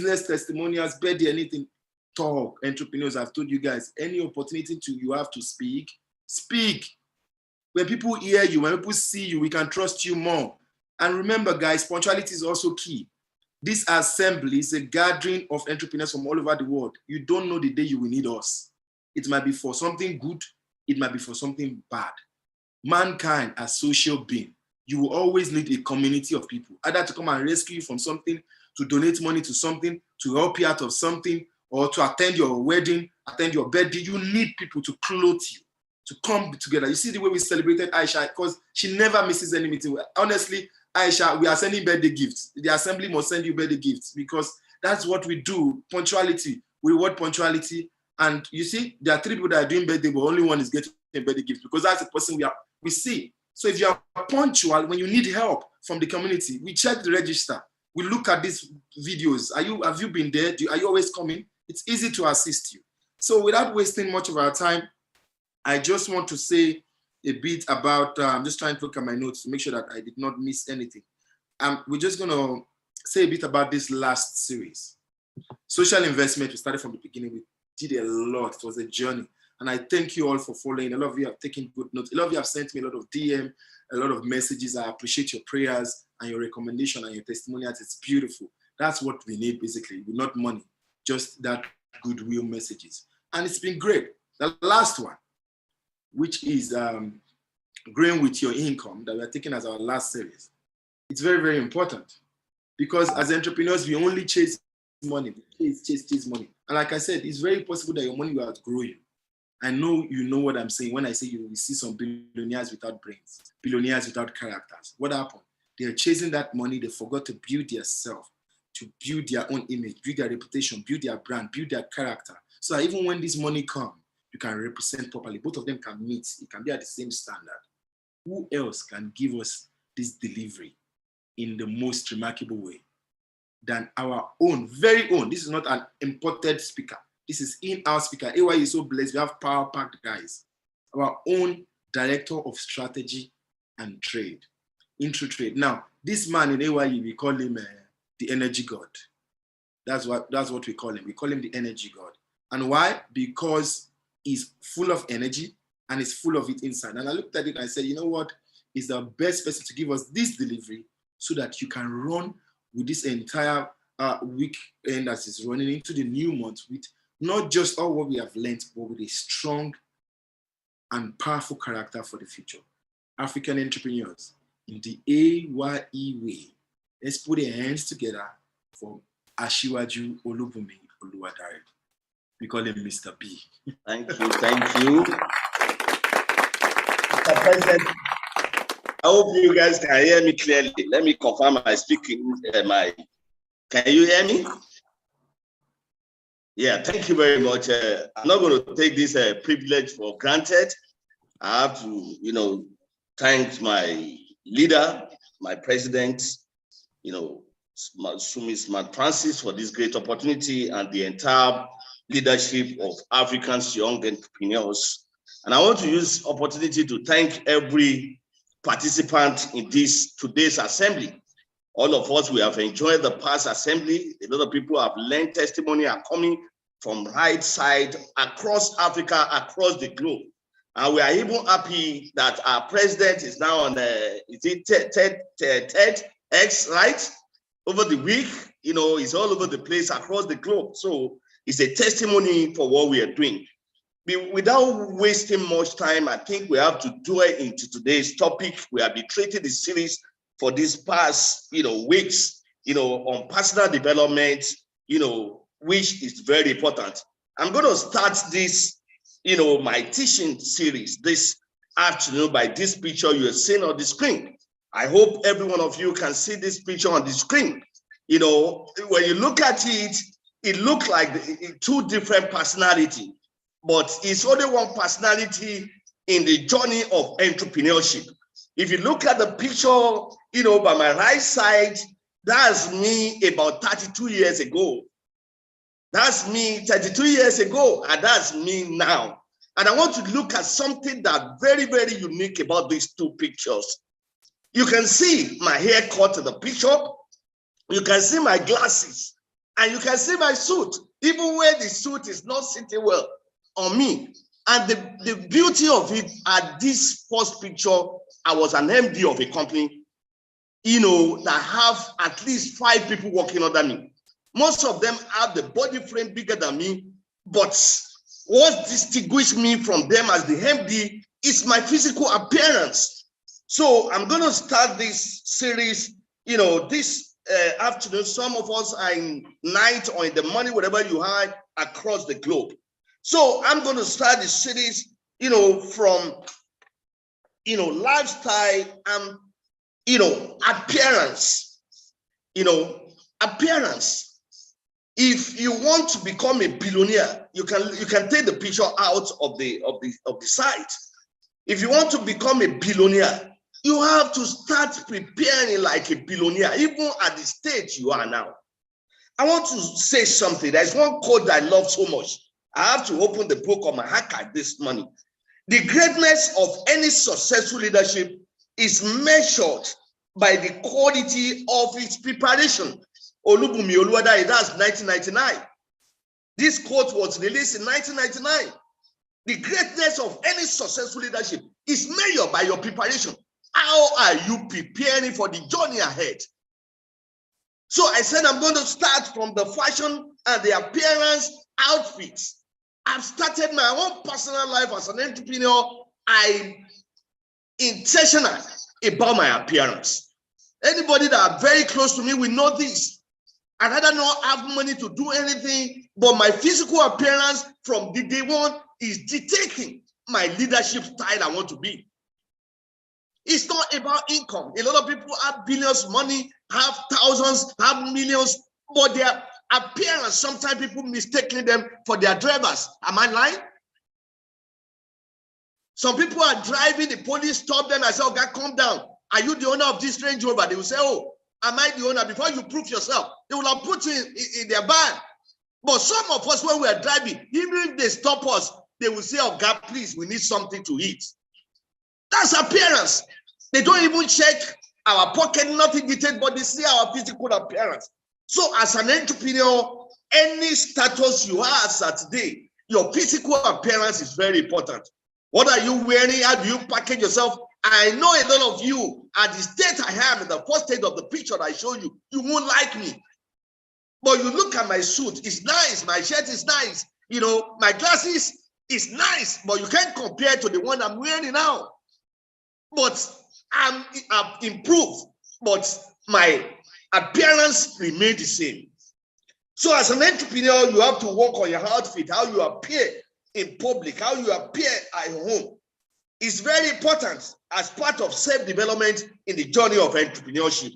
business testimonials, birthday, anything. Talk, entrepreneurs. I've told you guys, any opportunity you have to speak, speak. When people hear you, when people see you, we can trust you more. And remember, guys, punctuality is also key. This assembly is a gathering of entrepreneurs from all over the world. You don't know the day you will need us. It might be for something good. It might be for something bad. Mankind, as social being, you will always need a community of people, either to come and rescue you from something, to donate money to something, to help you out of something, or to attend your wedding, attend your birthday. You need people to clothe you, to come together. You see the way we celebrated Aisha, because she never misses any meeting. Honestly, Aisha, we are sending birthday gifts. The assembly must send you birthday gifts because that's what we do. Punctuality. We reward punctuality. And you see, there are 3 people that are doing birthday, but only one is getting a birthday gift because that's the person we see. So if you are punctual, when you need help from the community, we check the register. We look at these videos. Have you been there? Are you always coming? It's easy to assist you. So without wasting much of our time, I just want to say a bit about, I'm just trying to look at my notes to make sure that I did not miss anything. We're just going to say a bit about this last series. Social investment, we started from the beginning. We did a lot. It was a journey. And I thank you all for following. A lot of you have taken good notes. A lot of you have sent me a lot of DM, a lot of messages. I appreciate your prayers and your recommendation and your testimonials. It's beautiful. That's what we need, basically. Not money, just that goodwill messages. And it's been great. The last one, which is growing with your income, that we are taking as our last series. It's very, very important because as entrepreneurs, we only chase money, chase money. And like I said, it's very possible that your money will outgrow you. I know you know what I'm saying when I say you will see some billionaires without brains, billionaires without characters. What happened? They're chasing that money. They forgot to build their self, to build their own image, build their reputation, build their brand, build their character. So that even when this money comes, you can represent properly. Both of them can meet. It can be at the same standard. Who else can give us this delivery in the most remarkable way than our own, very own? This is not an imported speaker. This is in-house speaker. A.Y.E is so blessed. We have power-packed guys. Our own director of strategy and trade, intro trade. Now, this man in A.Y.E, we call him the energy god. That's what we call him. We call him the energy god. And why? Because he's full of energy and he's full of it inside. And I looked at it and I said, you know what? He's the best person to give us this delivery so that you can run with this entire weekend as is running into the new month with not just all what we have learned, but with a strong and powerful character for the future. African entrepreneurs in the A.Y.E way. Let's put our hands together for Asiwaju Olubunmi Oluwadare. We call him Mr. B. Thank you. Mr. President, I hope you guys can hear me clearly. Let me confirm my speaking. Can you hear me? Yeah, thank you very much. I'm not going to take this privilege for granted. I have to, thank my leader, my president, Sumi Smart Francis for this great opportunity and the entire leadership of Africans young entrepreneurs. And I want to use opportunity to thank every participant in today's assembly. All of us, we have enjoyed the past assembly. A lot of people have learned testimony are coming from right side across Africa, across the globe. And we are even happy that our president is now on TEDx, right? Over the week, it's all over the place across the globe. So it's a testimony for what we are doing. Without wasting much time, I think we have to do it into today's topic. We have been treating the series for these past, weeks, on personal development, which is very important. I'm going to start this, my teaching series this afternoon by this picture you're seeing on the screen. I hope every one of you can see this picture on the screen. When you look at it, it looks like 2 different personalities, but it's only one personality in the journey of entrepreneurship. If you look at the picture, by my right side, that's me about 32 years ago. That's me 32 years ago, and that's me now. And I want to look at something that's very, very unique about these 2 pictures. You can see my haircut in the picture. You can see my glasses. And you can see my suit, even when the suit is not sitting well on me. And the beauty of it, at this first picture, I was an MD of a company, that have at least 5 people working under me. Most of them have the body frame bigger than me, but what distinguishes me from them as the MD is my physical appearance. So I'm going to start this series, this afternoon. Some of us are in night or in the morning, whatever you are, across the globe. So I'm going to start the series, from, lifestyle and, appearance, appearance. If you want to become a billionaire, you can take the picture out of the site. If you want to become a billionaire, you have to start preparing like a billionaire, even at the stage you are now. I want to say something. There's one quote I love so much. I have to open the book on my archive this morning. The greatness of any successful leadership is measured by the quality of its preparation. Olubumi Oluwadayi, that's 1999. This quote was released in 1999. The greatness of any successful leadership is measured by your preparation. How are you preparing for the journey ahead? So I said I'm going to start from the fashion and the appearance, outfits. I've started my own personal life as an entrepreneur. I'm intentional about my appearance. Anybody that are very close to me will know this. I rather not have money to do anything, but my physical appearance from the day one is dictating my leadership style I want to be. It's not about income. A lot of people have billions of money, have thousands, have millions, but their appearance, sometimes people mistaking them for their drivers. Am I lying? Some people are driving, the police stop them. I say, okay, calm down. Are you the owner of this Range Rover? They will say, oh, am I the owner? Before you prove yourself, they will have put you in their bag. But some of us, when we are driving, even if they stop us, they will say, oh, God, please, we need something to eat. That's appearance. They don't even check our pocket, nothing detailed, but they see our physical appearance. So as an entrepreneur, any status you are at today, your physical appearance is very important. What are you wearing? How do you package yourself? I know a lot of you, at the state I am, in the first state of the picture that I show you, you won't like me. But you look at my suit, it's nice. My shirt is nice. My glasses is nice, but you can't compare to the one I'm wearing now. But I've improved, but my appearance remained the same. So as an entrepreneur, you have to work on your outfit, how you appear in public, how you appear at home. It's very important as part of self-development in the journey of entrepreneurship.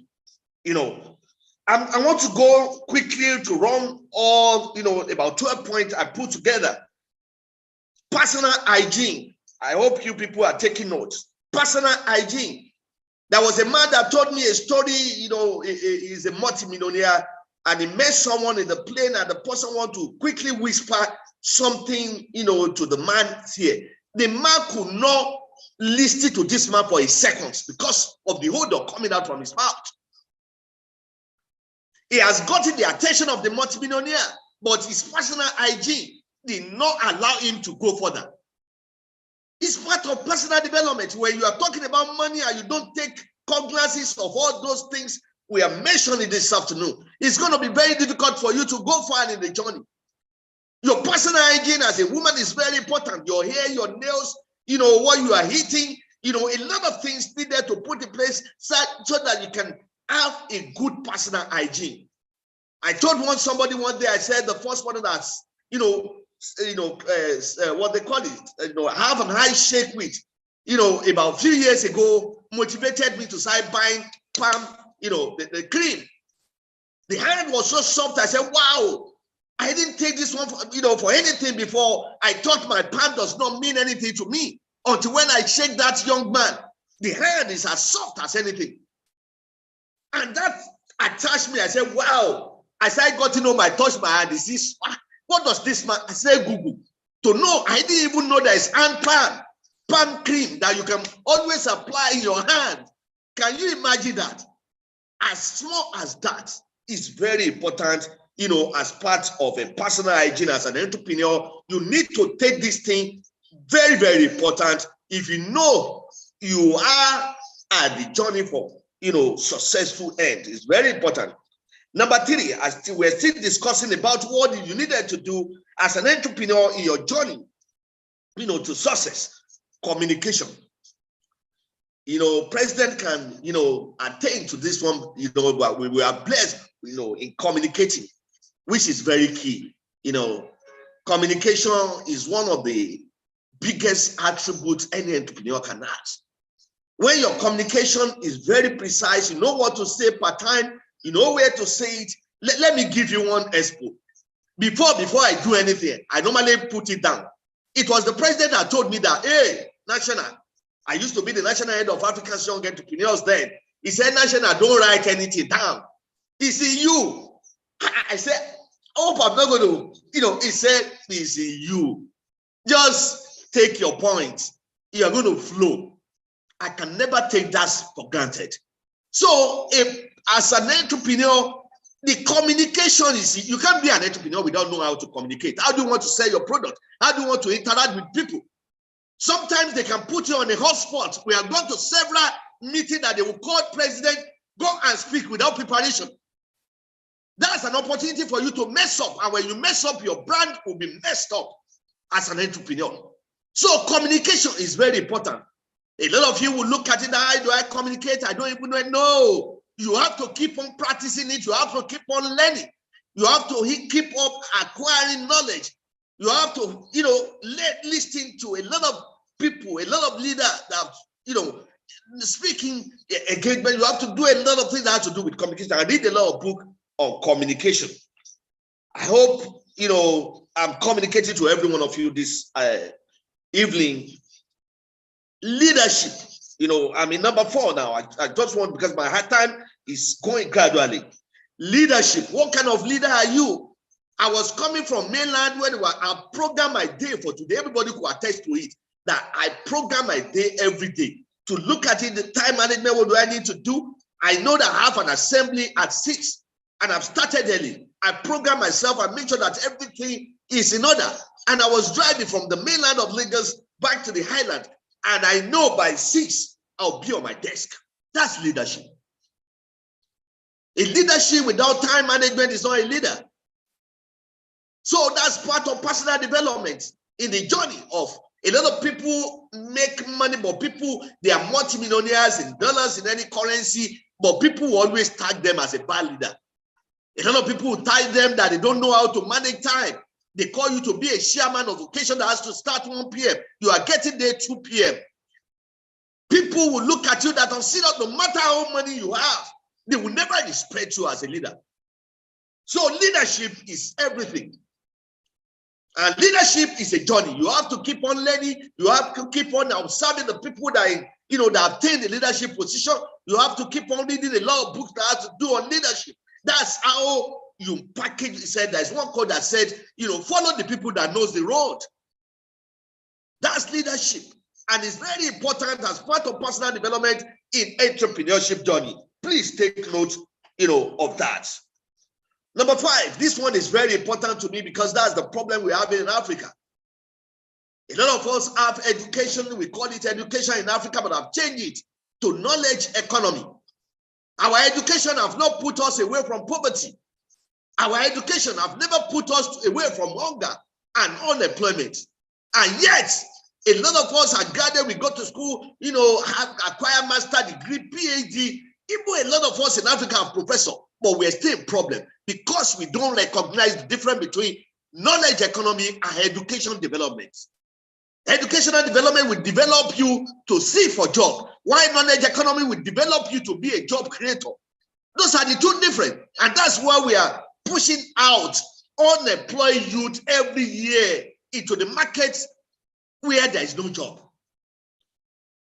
I want to go quickly to run all, about 12 points I put together. Personal hygiene. I hope you people are taking notes. Personal hygiene. There was a man that told me a story, he's a multimillionaire, and he met someone in the plane, and the person wanted to quickly whisper something, to the man's ear. The man could not listen to this man for a second because of the odor coming out from his mouth. He has gotten the attention of the multimillionaire, but his personal hygiene did not allow him to go further. It's part of personal development. When you are talking about money and you don't take cognizance of all those things we are mentioning this afternoon, it's going to be very difficult for you to go far in the journey. Your personal hygiene as a woman is very important. Your hair, your nails, what you are eating, a lot of things needed to put in place so that you can have a good personal hygiene. I told somebody one day, I said the first one that's, what they call it, have an high shake with, about a few years ago, motivated me to start buying palm, the cream. The hand was so soft. I said, wow, I didn't take this one for anything before. I thought my palm does not mean anything to me until when I shake that young man, the hand is as soft as anything. And that attached me. I said, wow. As I got to know my touch my hand, is this, what does this man? I said, Google. To know, I didn't even know there's hand palm cream that you can always apply in your hand. Can you imagine that? As small as that is very important as part of a personal hygiene as an entrepreneur, you need to take this thing very, very important. If you know you are at the journey for, successful end, it's very important. Number three, we're still discussing about what you needed to do as an entrepreneur in your journey, to success. Communication. President can, attain to this one, but we are blessed, in communicating, which is very key. Communication is one of the biggest attributes any entrepreneur can have. When your communication is very precise, you know what to say per time, you know where to say it. Let me give you one example. Before I do anything, I normally put it down. It was the president that told me that, hey, National, I used to be the national head of Africa's Young Entrepreneurs then. He said, National, don't write anything down. He said, you. I said, I hope I'm not going to, he said, it's you. Just take your point. You're going to flow. I can never take that for granted. So as an entrepreneur, the communication is, you can't be an entrepreneur without knowing how to communicate. How do you want to sell your product? How do you want to interact with people? Sometimes they can put you on a hotspot. We have gone to several meetings that they will call president, go and speak without preparation. That's an opportunity for you to mess up. And when you mess up, your brand will be messed up as an entrepreneur. So communication is very important. A lot of you will look at it, how do I communicate? I don't even know. No, you have to keep on practicing it. You have to keep on learning. You have to keep up acquiring knowledge. You have to, listen to a lot of people, a lot of leaders that, speaking engagement. You have to do a lot of things that have to do with communication. I read a lot of books on communication. I hope, I'm communicating to every one of you this evening. Leadership, I'm in number 4 now. I just want, because my hard time is going gradually. Leadership, what kind of leader are you? I was coming from mainland where I program my day for today. Everybody could attest to it, that I program my day every day to look at it, the time management. What do I need to do? I know that I have an assembly at 6 and I've started early. I program myself and make sure that everything is in order. And I was driving from the mainland of Lagos back to the highland. And I know by 6, I'll be on my desk. That's leadership. A leadership without time management is not a leader. So that's part of personal development in the journey of a lot of people make money, but people, they are multimillionaires in dollars, in any currency, but people will always tag them as a bad leader. A lot of people will tag them that they don't know how to manage time. They call you to be a chairman of occasion that has to start 1 p.m. You are getting there 2 p.m. People will look at you that are serious, no matter how money you have, they will never respect you as a leader. So leadership is everything. And leadership is a journey. You have to keep on learning. You have to keep on observing the people that, that obtain the leadership position. You have to keep on reading a lot of books that have to do on leadership. That's how you package. He said there's one quote that said, follow the people that knows the road. That's leadership. And it's very important as part of personal development in entrepreneurship journey. Please take note, of that. Number 5, this one is very important to me because that's the problem we have in Africa. A lot of us have education. We call it education in Africa, but I've changed it to knowledge economy. Our education have not put us away from poverty. Our education have never put us away from hunger and unemployment. And yet, a lot of us are gathered, we go to school, acquire master degree, PhD. Even a lot of us in Africa are professor, but we're still a problem because we don't recognize the difference between knowledge economy and education development. Educational development will develop you to see for job, while knowledge economy will develop you to be a job creator. Those are the two different, and that's why we are pushing out unemployed youth every year into the markets where there is no job.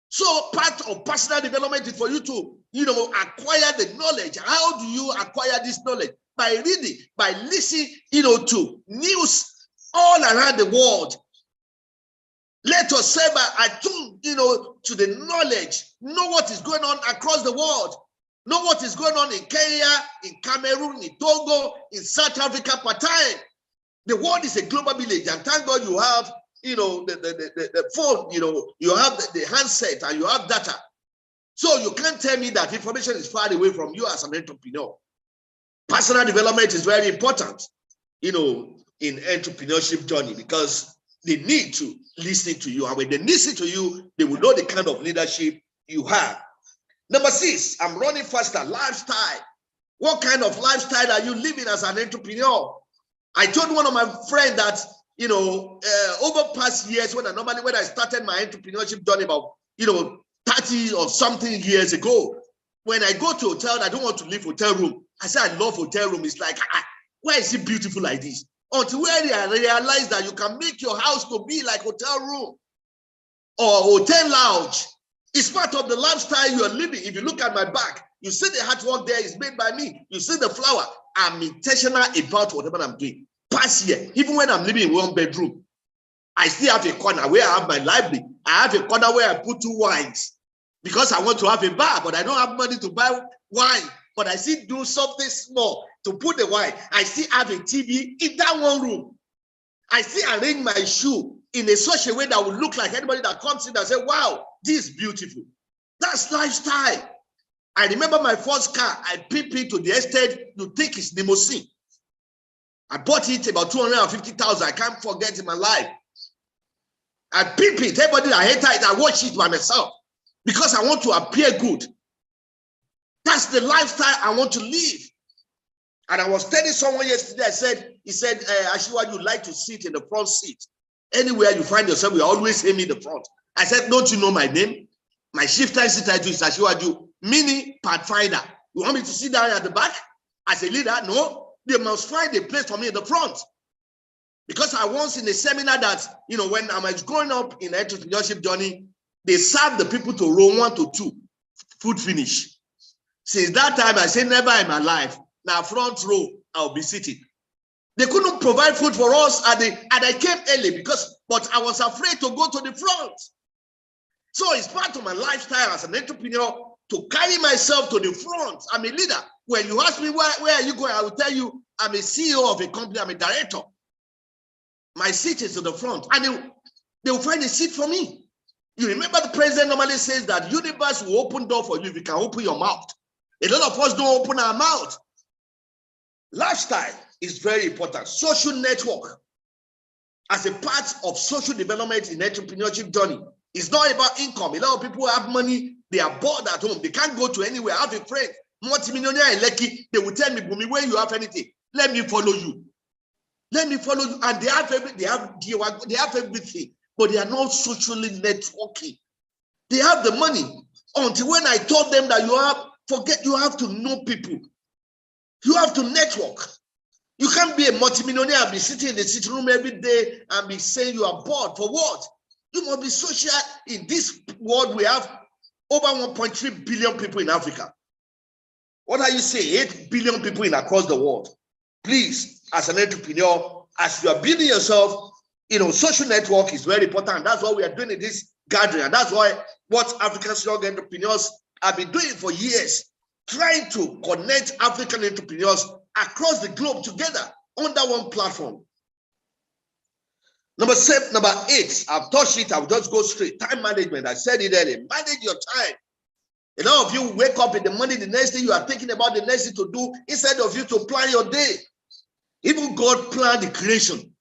So part of personal development is for you to, acquire the knowledge. How do you acquire this knowledge? By reading, by listening, to news all around the world. Let yourself attune, to the knowledge, know what is going on across the world. Know what is going on in Kenya, in Cameroon, in Togo, in South Africa per time. The world is a global village, and thank God you have, the phone, you have the handset and you have data. So you can't tell me that information is far away from you as an entrepreneur. Personal development is very important, in entrepreneurship journey, because they need to listen to you. And when they listen to you, they will know the kind of leadership you have. Number 6, I'm running faster, lifestyle. What kind of lifestyle are you living as an entrepreneur? I told one of my friends that, over past years, when I started my entrepreneurship journey about, 30 or something years ago, when I go to hotel, I don't want to leave hotel room. I say, I love hotel room. It's like, why is it beautiful like this? Until where I realize that you can make your house to be like hotel room or hotel lounge. It's part of the lifestyle you are living. If you look at my back, you see the artwork there is made by me. You see the flower. I'm intentional about whatever I'm doing. Past year, even when I'm living in one bedroom, I still have a corner where I have my library. I have a corner where I put 2 wines because I want to have a bar, but I don't have money to buy wine. But I still do something small to put the wine. I still have a TV in that one room. I still arrange my shoe in such a way that will look like anybody that comes in and say, wow, this is beautiful. That's lifestyle. I remember my first car, I pimped it to the estate, you take his limousine. I bought it about 250,000. I can't forget in my life. I pimp it. Everybody that hated it, I watch it by myself because I want to appear good. That's the lifestyle I want to live. And I was telling someone yesterday, he said, Ashiwa, you like to sit in the front seat. Anywhere you find yourself, you always aim in the front. I said, don't you know my name? My shift time sit title is Ashiwaju, mini pathfinder. You want me to sit down at the back as a leader? No. They must find a place for me in the front. Because I once in a seminar that, when I was growing up in the entrepreneurship journey, they served the people to row 1 to 2, food finish. Since that time, I said, never in my life. Now, front row, I'll be sitting. They couldn't provide food for us, and I came early but I was afraid to go to the front. So it's part of my lifestyle as an entrepreneur to carry myself to the front. I'm a leader. When you ask me where are you going, I will tell you I'm a CEO of a company, I'm a director. My seat is to the front, and they will find a seat for me. You remember the president normally says that universe will open door for you if you can open your mouth. A lot of us don't open our mouth. Lifestyle is very important. Social network as a part of social development in entrepreneurship journey. It's not about income. A lot of people have money, they are bored at home. They can't go to anywhere. I have a friend, multimillionaire in Lekki. They will tell me, Bumi, where you have anything, let me follow you. Let me follow you. And they have everything, but they are not socially networking. They have the money. Until when I told them that you have to know people. You have to network. You can't be a multimillionaire and be sitting in the sitting room every day and be saying you are bored. For what? You must be social. In this world, we have over 1.3 billion people in Africa. What are you saying? 8 billion people across the world. Please, as an entrepreneur, as you are building yourself, social network is very important. That's what we are doing in this gathering. And that's why what African young entrepreneurs have been doing for years, trying to connect African entrepreneurs across the globe together under one platform. Number 8, I've touched it. I'll just go straight. Time management. I said it earlier. Manage your time. A lot of you wake up in the morning, the next thing you are thinking about the next thing to do instead of you to plan your day. Even God planned the creation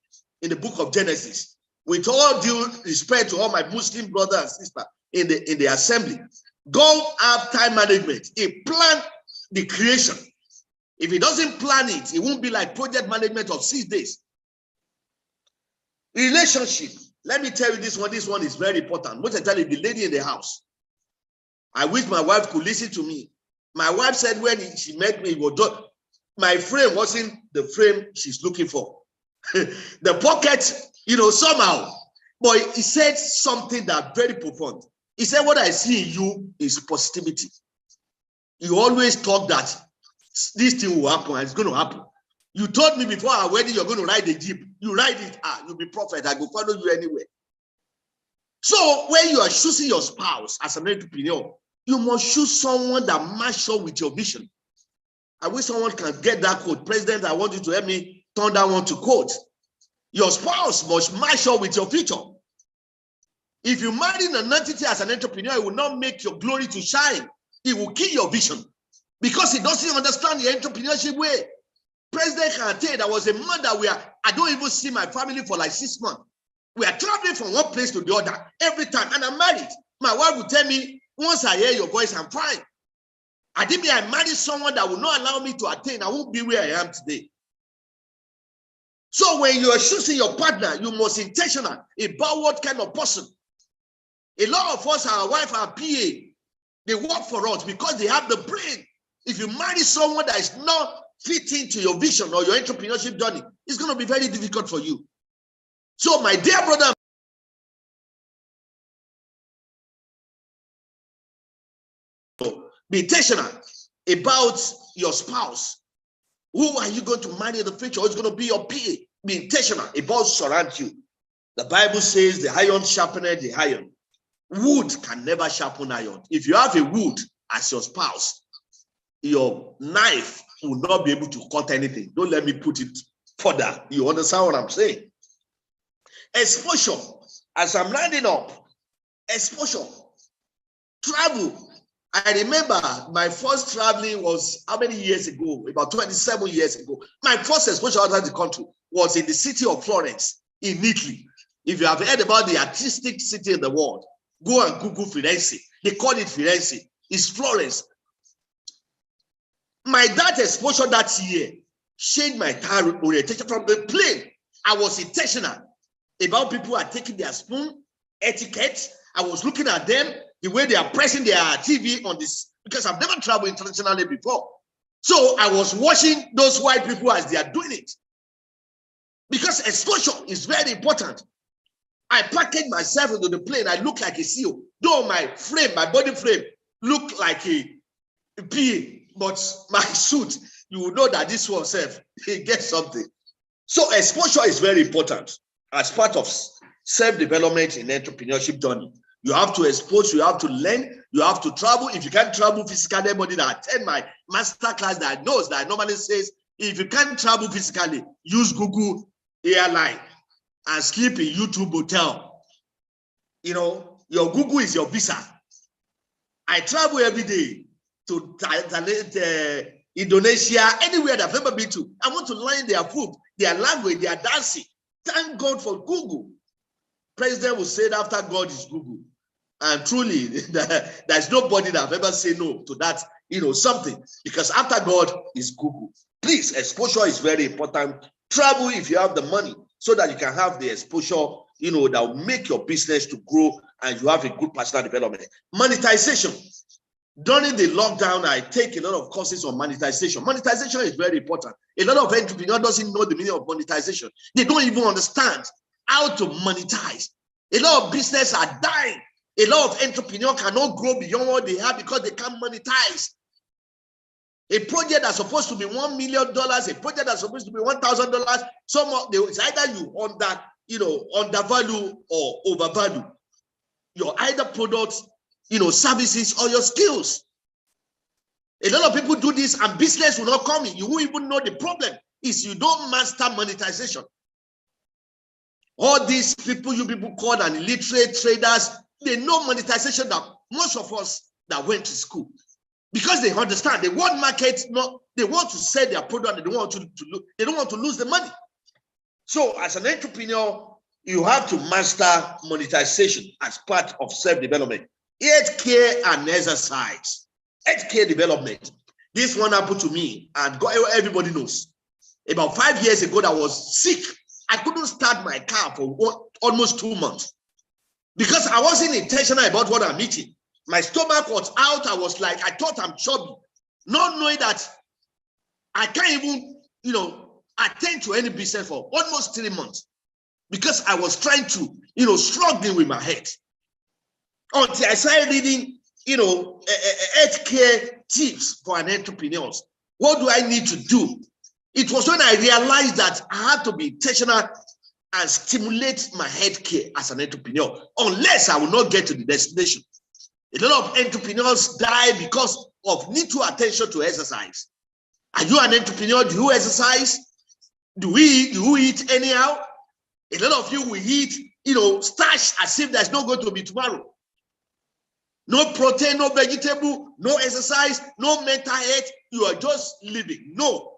in the book of Genesis. With all due respect to all my Muslim brothers and sisters in the assembly, God have time management. He planned the creation. If he doesn't plan it, it won't be like project management of 6 days. Relationship. Let me tell you this one. This one is very important. Most of the time, the lady in the house. I wish my wife could listen to me. My wife said when she met me, my frame wasn't the frame she's looking for. The pocket, somehow. But he said something that very profound. He said, what I see in you is positivity. You always talk that this thing will happen and it's going to happen. You told me before our wedding you're going to ride the Jeep. You ride it, you'll be prophet. I will follow you anywhere. So when you are choosing your spouse as an entrepreneur, You must choose someone that matches up with your vision. I wish someone can get that quote. President, I want you to help me turn that one to quote. Your spouse must match up with your future. If you marry an entity as an entrepreneur, it will not make your glory to shine. It will kill your vision because he doesn't understand the entrepreneurship way. President can tell you there was a month that I don't even see my family for like 6 months. We are traveling from one place to the other every time, and I'm married. My wife will tell me, once I hear your voice, I'm fine. I think I married someone that will not allow me to attain. I won't be where I am today. So when you are choosing your partner, you must be intentional about what kind of person. A lot of us, our wife, our PA, they work for us because they have the brain. If you marry someone that is not fitting to your vision or your entrepreneurship journey, it's going to be very difficult for you. So my dear brother, be intentional about your spouse. Who are you going to marry in the future? Who's going to be your PA? Be intentional about surround you. The Bible says the iron sharpened the iron. Wood can never sharpen iron. If you have a wood as your spouse, your knife will not be able to cut anything. Don't let me put it further. You understand what I'm saying? Exposure. As I'm landing up, exposure. Travel. I remember my first traveling was how many years ago? About 27 years ago. My first exposure outside the country was in the city of Florence in Italy. If you have heard about the artistic city in the world, go and Google Firenze. They call it Firenze. It's Florence. My dad's exposure that year changed my entire orientation from the plane. I was intentional about people who are taking their spoon, etiquette. I was looking at them, the way they are pressing their TV on this, because I've never traveled internationally before. So I was watching those white people as they are doing it. Because exposure is very important. I packaged myself into the plane. I look like a CEO. Though my frame, my body frame, looked like a PA, but my suit, you will know that this one self, he gets something. So exposure is very important as part of self-development in entrepreneurship journey. You have to expose, you have to learn, you have to travel. If you can't travel physically, anybody that attend my master class that knows that normally says, if you can't travel physically, use Google Airline and sleep in YouTube hotel. You know, your Google is your visa. I travel every day to Indonesia, anywhere that I've ever been to. I want to learn their food, their language, their dancing. Thank God for Google. President will say after God is Google. And truly, there's nobody that I've ever said no to that, something. Because after God is Google. Please, exposure is very important. Travel if you have the money so that you can have the exposure, that will make your business to grow and you have a good personal development. Monetization. During the lockdown, I take a lot of courses on monetization. Monetization is very important. A lot of entrepreneurs doesn't know the meaning of monetization. They don't even understand how to monetize. A lot of businesses are dying. A lot of entrepreneurs cannot grow beyond what they have because they can't monetize. A project that's supposed to be $1 million, a project that's supposed to be $1,000, it's either you undervalue or overvalue your either products, services or your skills. A lot of people do this and business will not come in. You won't even know the problem is you don't master monetization. All these people, you people called an illiterate traders, they know monetization that most of us that went to school. Because they understand the world market, they want to sell their product, they don't want to lose the money. So as an entrepreneur, you have to master monetization as part of self-development. Healthcare and exercise. Healthcare development. This one happened to me, and everybody knows. About 5 years ago, I was sick. I couldn't start my car for almost 2 months because I wasn't intentional about what I'm eating. My stomach was out. I thought I'm chubby, not knowing that I can't even, attend to any business for almost 3 months because I was trying to, struggling with my head. Until I started reading, healthcare tips for an entrepreneur. What do I need to do? It was when I realized that I had to be intentional and stimulate my healthcare as an entrepreneur, unless I will not get to the destination. A lot of entrepreneurs die because of need to attention to exercise. Are you an entrepreneur? Do you exercise? Do you eat anyhow? A lot of you will eat, starch as if there's not going to be tomorrow. No protein, no vegetable, no exercise, no mental health. You are just living. No.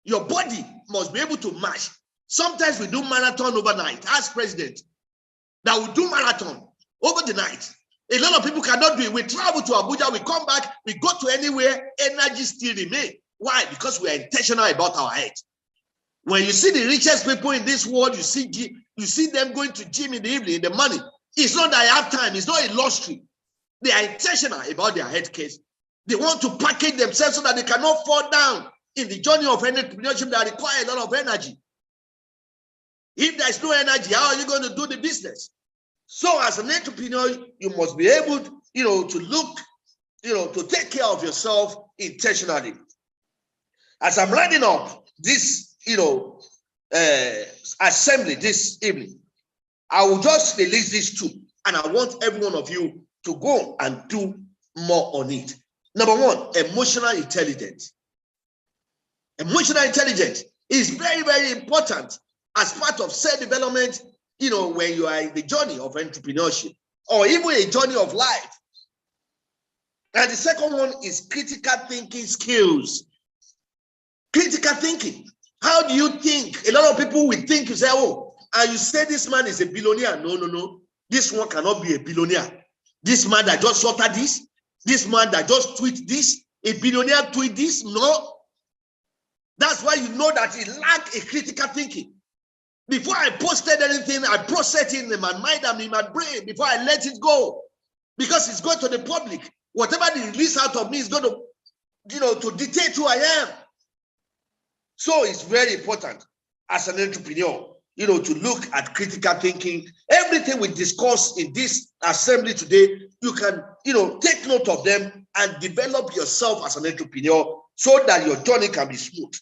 Your body must be able to match. Sometimes we do marathon overnight. Ask president that we do marathon over the night. A lot of people cannot do it. We travel to Abuja, we come back, we go to anywhere, energy still remains. Why? Because we are intentional about our health. When you see the richest people in this world, you see them going to gym in the evening, in the morning. It's not that I have time. It's not a luxury. They are intentional about their health case. They want to package themselves so that they cannot fall down in the journey of entrepreneurship that require a lot of energy. If there's no energy, how are you going to do the business? So as an entrepreneur, you must be able, to look, to take care of yourself intentionally. As I'm writing up this, assembly this evening, I will just release these two, and I want every one of you to go and do more on it. Number one, emotional intelligence. Emotional intelligence is very, very important as part of self-development, when you are in the journey of entrepreneurship or even a journey of life. And the second one is critical thinking skills. Critical thinking. How do you think? A lot of people will think, you say, oh, and you say this man is a billionaire. No. This one cannot be a billionaire. This man that just uttered this man that just tweet this, a billionaire tweet this. No. That's why you know that he lacked a critical thinking. Before I posted anything, I processed it in my mind and in my brain before I let it go. Because it's going to the public. Whatever they release out of me is going to, to dictate who I am. So it's very important as an entrepreneur, to look at critical thinking. Everything we discuss in this assembly today, you can, take note of them and develop yourself as an entrepreneur so that your journey can be smooth.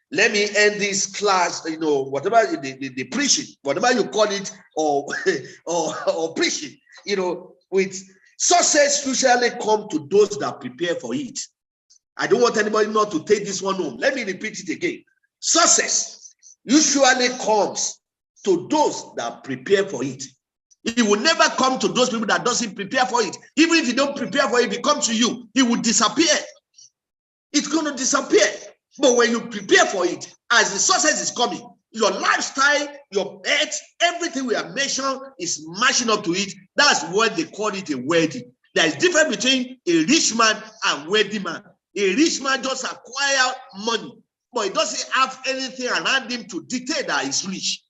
Let me end this class, whatever the preaching, whatever you call it, or preaching, with success usually come to those that prepare for it. I don't want anybody not to take this one home. Let me repeat it again. Success usually comes to those that prepare for it. It will never come to those people that doesn't prepare for it. Even if you don't prepare for it, if it comes to you, it will disappear. It's going to disappear. But when you prepare for it, as the success is coming, your lifestyle, your health, everything we have mentioned is matching up to it. That's what they call it a wedding. There is difference between a rich man and wealthy man. A rich man just acquire money, but he doesn't have anything around him to dictate that he's rich.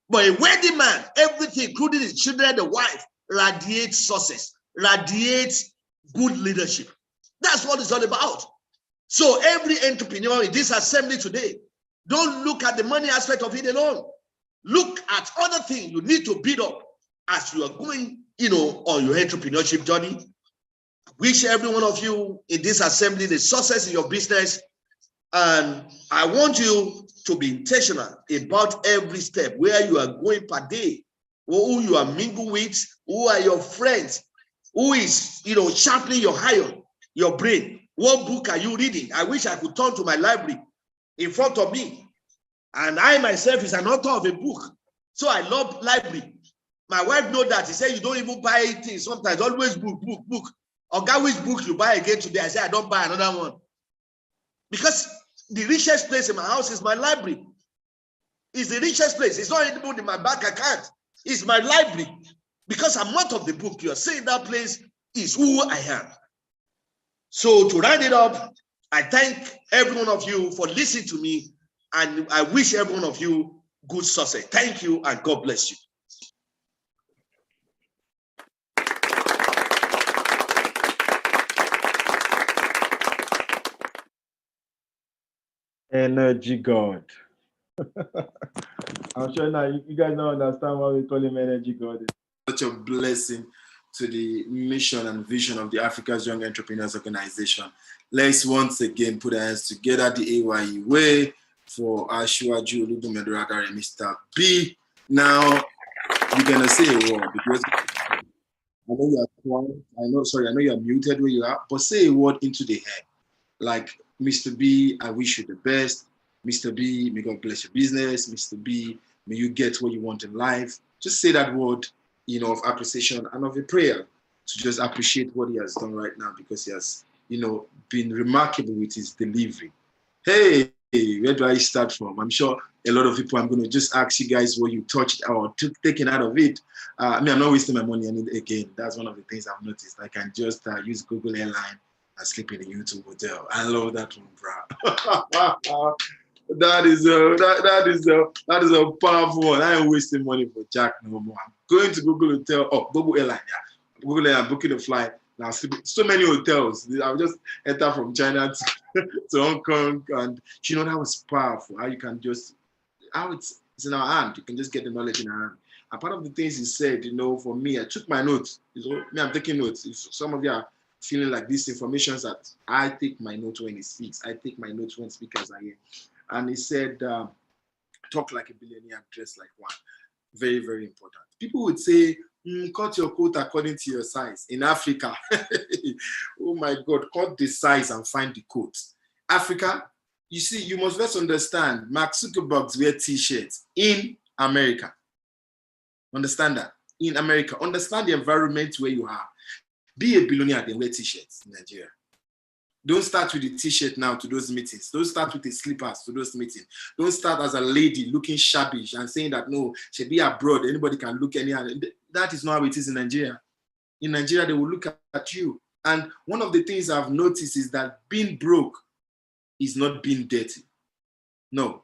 But a wealthy man, everything, including his children, the wife, radiates success, radiates good leadership. That's what it's all about. So every entrepreneur in this assembly today, don't look at the money aspect of it alone. Look at other things you need to build up as you are going, on your entrepreneurship journey. I wish every one of you in this assembly the success in your business. And I want you to be intentional about every step, where you are going per day, who you are mingle with, who are your friends, who is, sharpening your iron, your brain. What book are you reading? I wish I could turn to my library in front of me. And I myself is an author of a book. So I love library. My wife knows that. She said, you don't even buy things. Sometimes always book. Oga, which book you buy again today? I say, I don't buy another one. Because the richest place in my house is my library. It's the richest place. It's not even in my bank account. It's my library. Because I'm out of the book. You're saying that place is who I am. So to round it up, I thank every one of you for listening to me, and I wish every one of you good success. Thank you, and God bless you. Energy God. I'm sure now you guys don't understand why we call him Energy God. Such a blessing to the mission and vision of the Africa's Young Entrepreneurs Organization. Let's once again put our hands together the A.Y.E way for Ashwaju Oludumedoragare, Mr. B. Now, you're going to say a word because I know you are quiet. I know you are muted where you are, but say a word into the air. Like, Mr. B, I wish you the best. Mr. B, may God bless your business. Mr. B, may you get what you want in life. Just say that word, of appreciation and of a prayer to just appreciate what he has done right now, because he has, been remarkable with his delivery. Hey, where do I start from? I'm sure a lot of people, I'm going to just ask you guys what you touched or taken out of it. I'm not wasting my money on it again. That's one of the things I've noticed. I can just use Google Airline and sleep in a YouTube hotel. I love that one, bro. That is a powerful one. I ain't wasting money for Jack no more. I'm going to Google Hotel. Oh, Google Airline, yeah. Google Airline, booking a flight. Now, so many hotels. I'll just enter from China to Hong Kong, and that was powerful. How you can just, how it's in our hand. You can just get the knowledge in our hand. And part of the things he said, for me, I took my notes. Me, I'm taking notes. If some of you are feeling like this information, that I take my note when he speaks. I take my notes when speakers are here. And he said, talk like a billionaire, dress like one. Very, very important. People would say, cut your coat according to your size. In Africa, oh my God, cut the size and find the coat. Africa, you see, you must first understand, Mark Zuckerberg wear t-shirts in America. Understand that? In America. Understand the environment where you are. Be a billionaire, then wear t-shirts in Nigeria. Don't start with the t-shirt now to those meetings. Don't start with the slippers to those meetings. Don't start as a lady looking shabby and saying that, no, she'll be abroad. Anybody can look anyhow. That is not how it is in Nigeria. In Nigeria, they will look at you. And one of the things I've noticed is that being broke is not being dirty. No.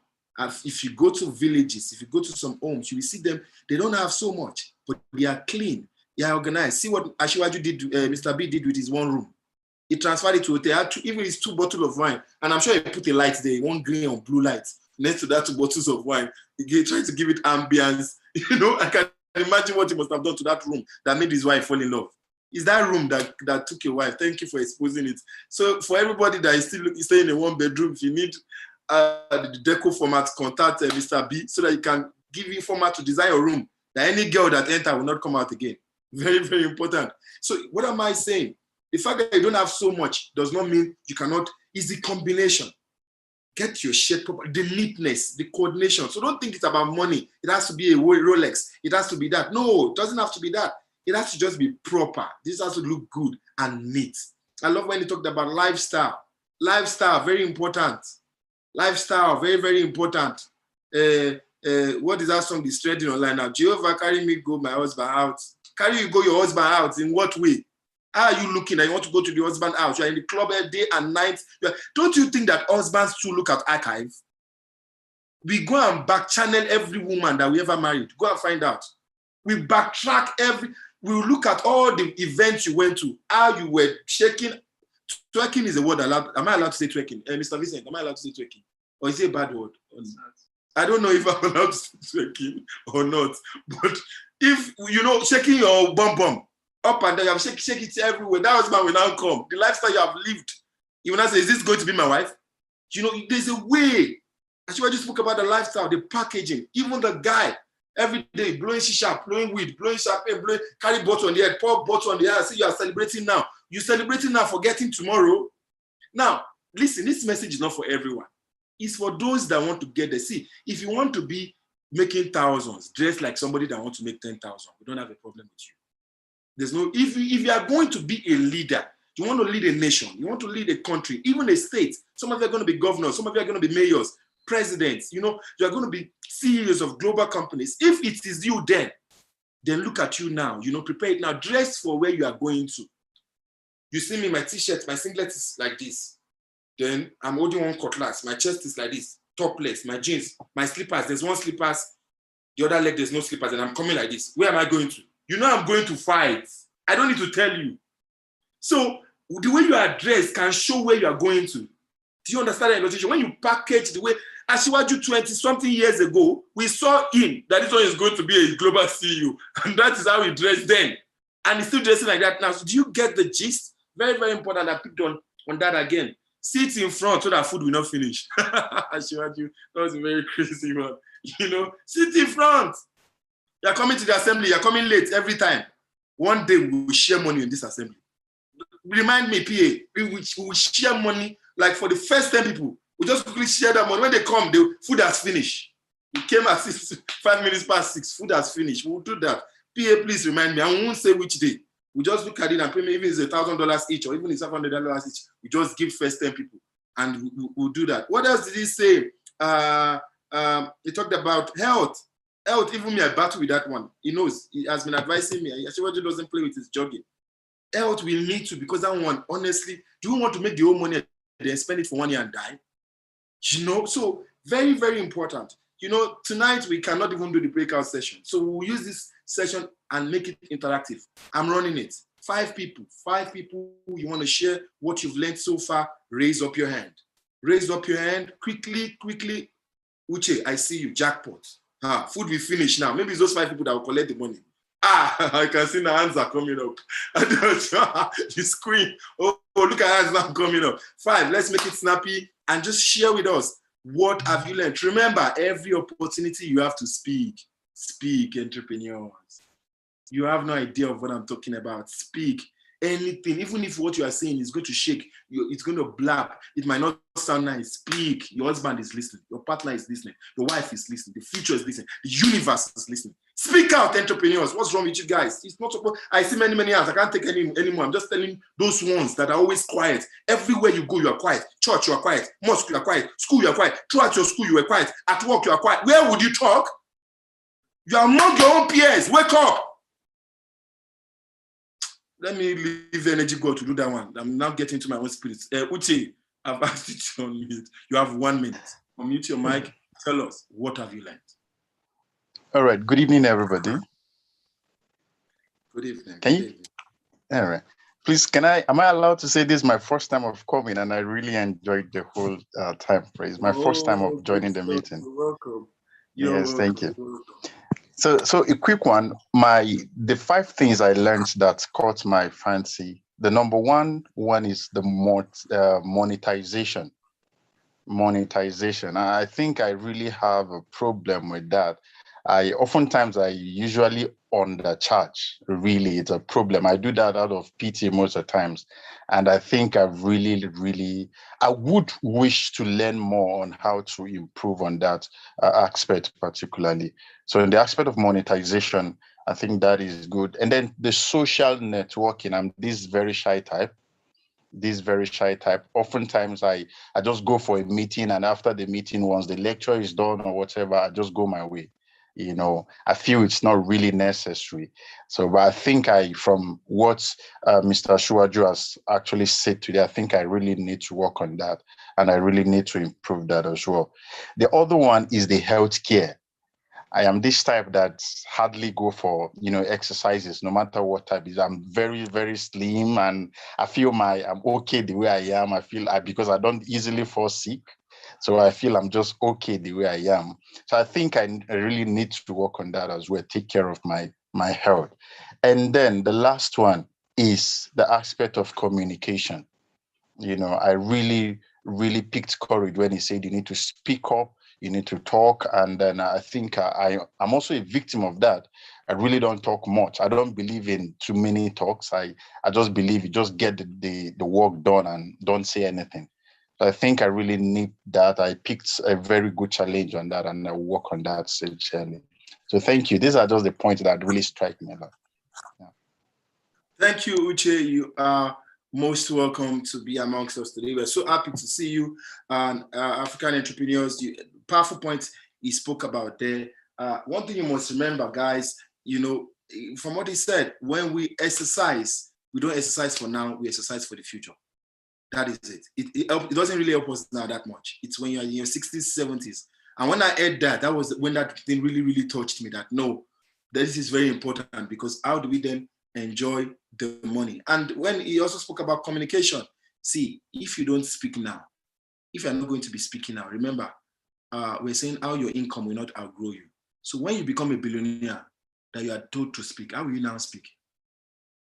If you go to villages, if you go to some homes, you will see them, they don't have so much, but they are clean. They are organized. See what A.Y.E did, Mr. B did with his one room. He transferred it to a hotel, even his 2 bottles of wine. And I'm sure he put a light there, one green or blue light next to that 2 bottles of wine. He tried to give it ambience. I can imagine what he must have done to that room that made his wife fall in love. It's that room that took your wife. Thank you for exposing it. So for everybody that is still staying in a 1-bedroom, if you need the deco format, contact Mr. B so that you can give you format to design your room that any girl that enter will not come out again. Very, very important. So what am I saying? The fact that you don't have so much does not mean you cannot. It's the combination. Get your shirt proper, the neatness, the coordination. So don't think it's about money. It has to be a Rolex. It has to be that. No, it doesn't have to be that. It has to just be proper. This has to look good and neat. I love when he talked about lifestyle. Lifestyle, very important. Lifestyle, very, very important. What is that song that's trending online now? Jehovah, carry me, go my husband out. Carry you, go your husband out. In what way? How are you looking? And you want to go to the husband house? You are in the club day and night. Don't you think that husbands too look at archive? We go and back channel every woman that we ever married. Go and find out. We backtrack we look at all the events you went to, how you were shaking. Twerking is a word allowed. Am I allowed to say twerking? Mr. Vincent, am I allowed to say twerking? Or is it a bad word? I don't know if I'm allowed to say twerking or not. But if, shaking your bum, up and down, you have shake it everywhere. That husband will now come. The lifestyle you have lived. You will not say, is this going to be my wife? There's a way. As you just spoke about the lifestyle, the packaging, even the guy, every day, blowing shisha, blowing weed, blowing champagne, carry bottle on the head, pour bottle on the head, say you are celebrating now. You're celebrating now, forgetting tomorrow. Now, listen, this message is not for everyone. It's for those that want to get there. See, if you want to be making thousands, dress like somebody that wants to make 10,000. We don't have a problem with you. There's no, if you are going to be a leader, you want to lead a nation, you want to lead a country, even a state, some of you are going to be governors, some of you are going to be mayors, presidents, you are going to be CEOs of global companies. If it is you then look at you now, prepare it now, dress for where you are going to. You see me, my t-shirt, my singlet is like this. Then I'm holding one cutlass, my chest is like this, topless, my jeans, my slippers, there's one slippers, the other leg, there's no slippers, and I'm coming like this. Where am I going to? I'm going to fight. I don't need to tell you. So the way you are dressed can show where you are going to. Do you understand the negotiation? When you package the way, A.Y.E 20-something years ago, we saw him that this one is going to be a global CEO. And that is how he dressed then. And he's still dressing like that now. So do you get the gist? Very, very important. I picked on that again. Sit in front so that food will not finish. A.Y.E, that was a very crazy one. Sit in front. You're coming to the assembly, you're coming late every time. One day we will share money in this assembly. Remind me, PA, we will share money. Like for the first 10 people, we just quickly share that money. When they come, the food has finished. It came at 5 minutes past 6. Food has finished. We'll do that. PA, please remind me. I won't say which day. We just look at it and pay me, even if it's $1,000 each or even if it's $500 each. We just give first 10 people and we'll do that. What else did he say? He talked about health. Health, even me, I battle with that one. He knows. He has been advising me. Ashiwaju doesn't play with his jogging. Health we need to, because that one, honestly, do you want to make the whole money and then spend it for 1 year and die? You know, so very, very important. You know, tonight we cannot even do the breakout session. So we'll use this session and make it interactive. I'm running it. 5 people you want to share what you've learned so far, raise up your hand. Raise up your hand quickly. Uche, I see you, jackpot. Food will finish now. Maybe it's those 5 people that will collect the money. I can see the hands are coming up. You scream. Oh, look at hands now coming up. 5, let's make it snappy and just share with us. What have you learned? Remember, every opportunity you have to speak. Speak, entrepreneurs. You have no idea of what I'm talking about. Speak anything, even if what you are saying is going to shake, it's going to blab. It might not sound nice. Speak. Your husband is listening. Your partner is listening. Your wife is listening. The future is listening. The universe is listening. Speak out, entrepreneurs. What's wrong with you guys? It's not supposed. I see many hands. I can't take any anymore. I'm just telling those ones that are always quiet. Everywhere you go, you are quiet. Church, you are quiet. Mosque, you are quiet. School, you are quiet. Throughout your school, you are quiet. At work, you are quiet. Where would you talk? You are among your own peers. Wake up. Let me leave the energy go to do that one. I'm now getting to my own spirit. Uche, I've asked you to unmute. You have 1 minute. Unmute your mic. Tell us, what have you learned? All right. Good evening, everybody. Good evening. Can you? All right. Please, am I allowed to say this is my first time of coming, and I really enjoyed the whole time. It's my first time of joining the meeting. You're welcome. Yes, thank you. So a quick one. The 5 things I learned that caught my fancy. The number one is the monetization. Monetization. I think I really have a problem with that. I usually undercharge. Really, it's a problem. I do that out of pity most of the times, and I think I would wish to learn more on how to improve on that aspect particularly. So in the aspect of monetization, I think that is good. And then the social networking. I'm this very shy type. Oftentimes I just go for a meeting, and after the meeting, once the lecture is done or whatever, I just go my way. You know, I feel it's not really necessary. So, but I think from what Mr. Shuaju has actually said today, I think I really need to work on that, and I really need to improve that as well. The other one is the healthcare. I am this type that hardly go for, exercises, no matter what type it is. I'm very, very slim, and I feel I'm okay the way I am. Because I don't easily fall sick. So I feel I'm just okay the way I am. So I think I really need to work on that as well, take care of my health. And then the last one is the aspect of communication. I really, really picked courage when he said you need to speak up, you need to talk. And then I think I'm also a victim of that. I really don't talk much. I don't believe in too many talks. I just believe you just get the work done and don't say anything. So I think I really need that. I picked a very good challenge on that, and I work on that sincerely. So thank you. These are just the points that really strike me. Yeah. Thank you, Uche. You are most welcome to be amongst us today. We're so happy to see you, African entrepreneurs. Powerful points he spoke about there. One thing you must remember, guys, from what he said, when we exercise, we don't exercise for now, we exercise for the future. That is it. It doesn't really help us now that much. It's when you're in your 60s, 70s. And when I heard that was when that thing really, really touched me, that no, this is very important, because how do we then enjoy the money? And when he also spoke about communication, see, if you don't speak now, if you're not going to be speaking now, remember, we're saying how your income will not outgrow you. So when you become a billionaire that you are told to speak, how will you now speak?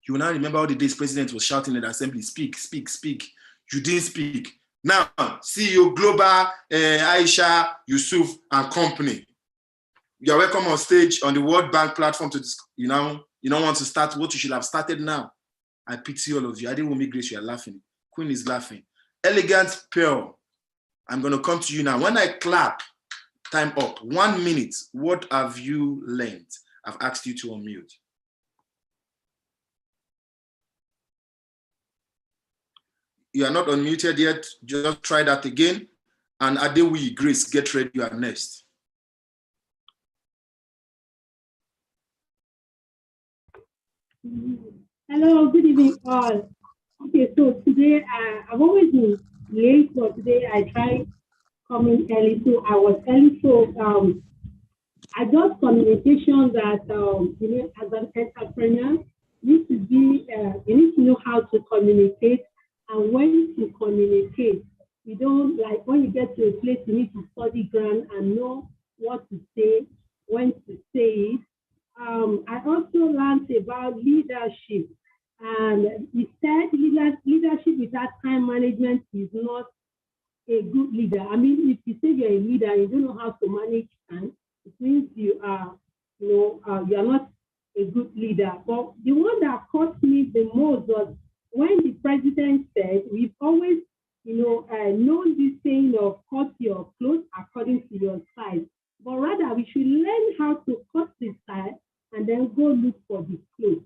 You will now remember all the days president was shouting at the assembly, speak, speak, speak. You didn't speak. Now, CEO Global, Aisha, Yusuf, and company. You are welcome on stage on the World Bank platform to, You don't want to start what you should have started now. I pity all of you. I didn't want me Grace, you are laughing. Queen is laughing. Elegant Pearl, I'm going to come to you now. When I clap, time up. 1 minute. What have you learned? I've asked you to unmute. You are not unmuted yet. Just try that again. And A.Y.E, Grace, get ready. You are next. Hello, good evening, all. Okay, so today I've always been late, but today I tried coming early, so I was early. So I got communication that as an entrepreneur, you need to be you need to know how to communicate and when to communicate. You don't like when you get to a place you need to study ground and know what to say, when to say it. I also learned about leadership, and he said leadership without time management is not a good leader. I mean, if you say you're a leader and you don't know how to manage time, it means you are, you are not a good leader. But the one that caught me the most was when the president said, we've always, known this saying of cut your clothes according to your size. But rather, we should learn how to cut the size and then go look for the clothes.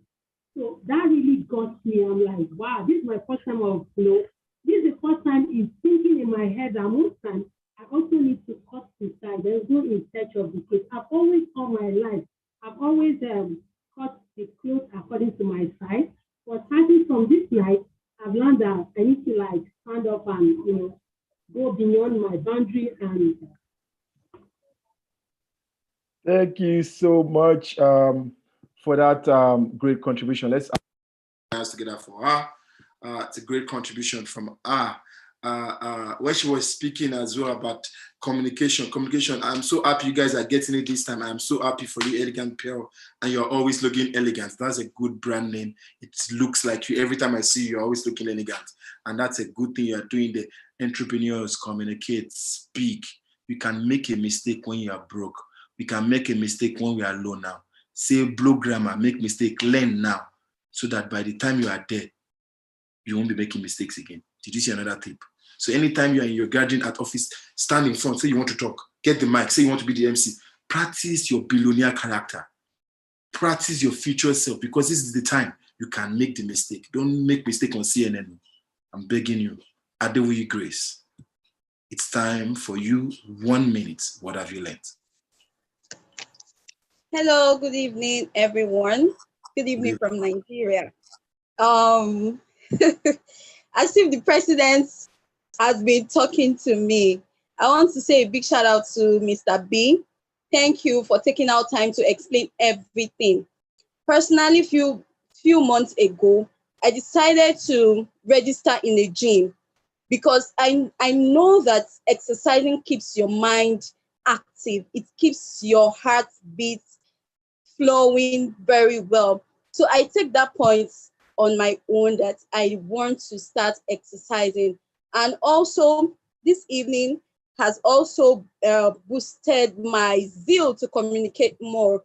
So that really got me. I'm like, wow, this is my first time of, this is the first time it's thinking in my head that most times I also need to cut the side. There's no in search of the clothes. I've always all my life, I've always cut the clothes according to my size. But starting from this night, I've learned that I need to like stand up and go beyond my boundary and Thank you so much for that great contribution. Let's together for her. It's a great contribution from her. When she was speaking as well about communication, I'm so happy you guys are getting it this time. I'm so happy for you, Elegant Pearl, and you're always looking elegant. That's a good brand name. It looks like you. Every time I see you, you're always looking elegant. And that's a good thing you're doing. The entrepreneurs communicate, speak. You can make a mistake when you are broke. We can make a mistake when we are low now. Say blow grammar, make mistake, learn now, so that by the time you are there, you won't be making mistakes again. Did you see another tip? So anytime you're in your garden at office, stand in front, say you want to talk, get the mic, say you want to be the MC. Practice your billionaire character. Practice your future self, because this is the time you can make the mistake. Don't make mistake on CNN. I'm begging you. A.Y.E Grace. It's time for you. 1 minute. What have you learned? Hello, good evening, everyone. Good evening from Nigeria. As if the president has been talking to me, I want to say a big shout out to Mr. B. Thank you for taking out time to explain everything. Personally, few months ago, I decided to register in a gym because I know that exercising keeps your mind active. It keeps your heartbeat flowing very well. So I take that point on my own that I want to start exercising. And also this evening has also boosted my zeal to communicate more.